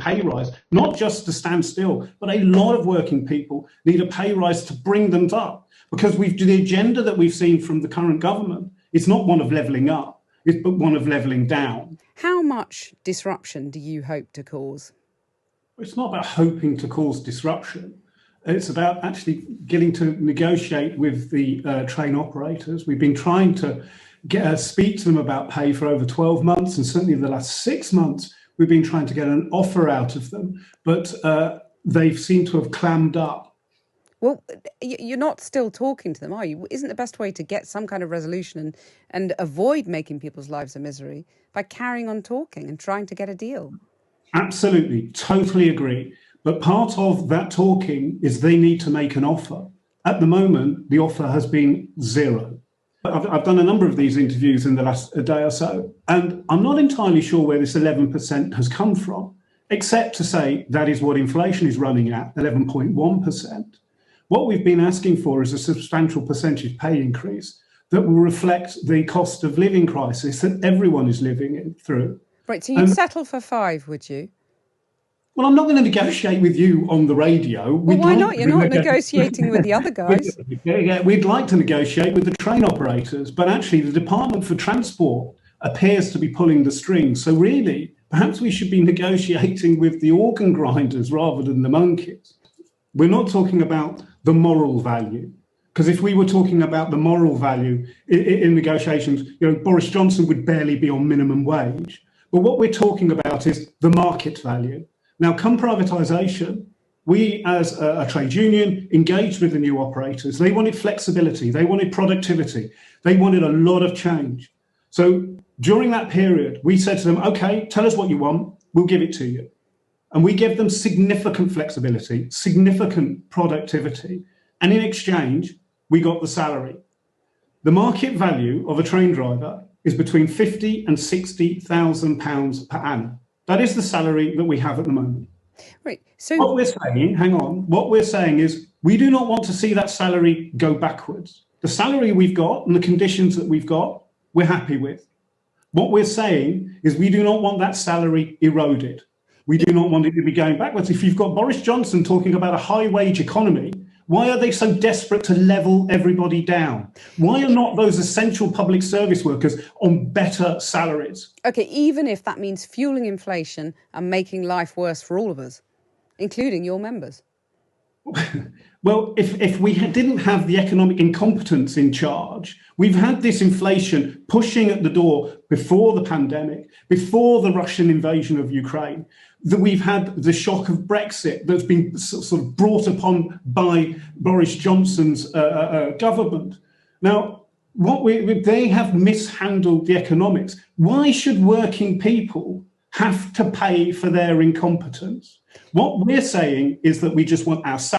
pay rise, not just to stand still, but a lot of working people need a pay rise to bring them up. Because the agenda that we've seen from the current government is not one of levelling up, but one of levelling down. How much disruption do you hope to cause? It's not about hoping to cause disruption. It's about actually getting to negotiate with the train operators. We've been trying to speak to them about pay for over 12 months, and certainly in the last 6 months, we've been trying to get an offer out of them, but they seem to have clammed up. Well, you're not still talking to them, are you? Isn't the best way to get some kind of resolution and avoid making people's lives a misery by carrying on talking and trying to get a deal? Absolutely, totally agree. But part of that talking is they need to make an offer. At the moment, the offer has been zero. I've done a number of these interviews in the last day or so, and I'm not entirely sure where this 11% has come from, except to say that is what inflation is running at, 11.1%. What we've been asking for is a substantial percentage pay increase that will reflect the cost of living crisis that everyone is living through. Right, so you'd settle for 5, would you? Well, I'm not going to negotiate with you on the radio. Well, why not? You're not negotiating with the other guys. We'd like to negotiate with the train operators, but actually the Department for Transport appears to be pulling the strings. So really, perhaps we should be negotiating with the organ grinders rather than the monkeys. We're not talking about the moral value, because if we were talking about the moral value in negotiations, Boris Johnson would barely be on minimum wage. But what we're talking about is the market value. Now, come privatisation, we as a trade union engaged with the new operators. They wanted flexibility, they wanted productivity, they wanted a lot of change. So during that period, we said to them, OK, tell us what you want, we'll give it to you. And we gave them significant flexibility, significant productivity. And in exchange, we got the salary. The market value of a train driver is between £50,000 and £60,000 per annum. That is the salary that we have at the moment. Right. So what we're saying is we do not want to see that salary go backwards. The salary we've got and the conditions that we've got, we're happy with. What we're saying is we do not want that salary eroded. We do not want it to be going backwards. If you've got Boris Johnson talking about a high wage economy, why are they so desperate to level everybody down? Why are not those essential public service workers on better salaries? OK, even if that means fueling inflation and making life worse for all of us, including your members. Well, if we didn't have the economic incompetence in charge, we've had this inflation pushing at the door before the pandemic, before the Russian invasion of Ukraine, that we've had the shock of Brexit that's been sort of brought upon by Boris Johnson's government. Now, they have mishandled the economics. Why should working people have to pay for their incompetence? What we're saying is that we just want our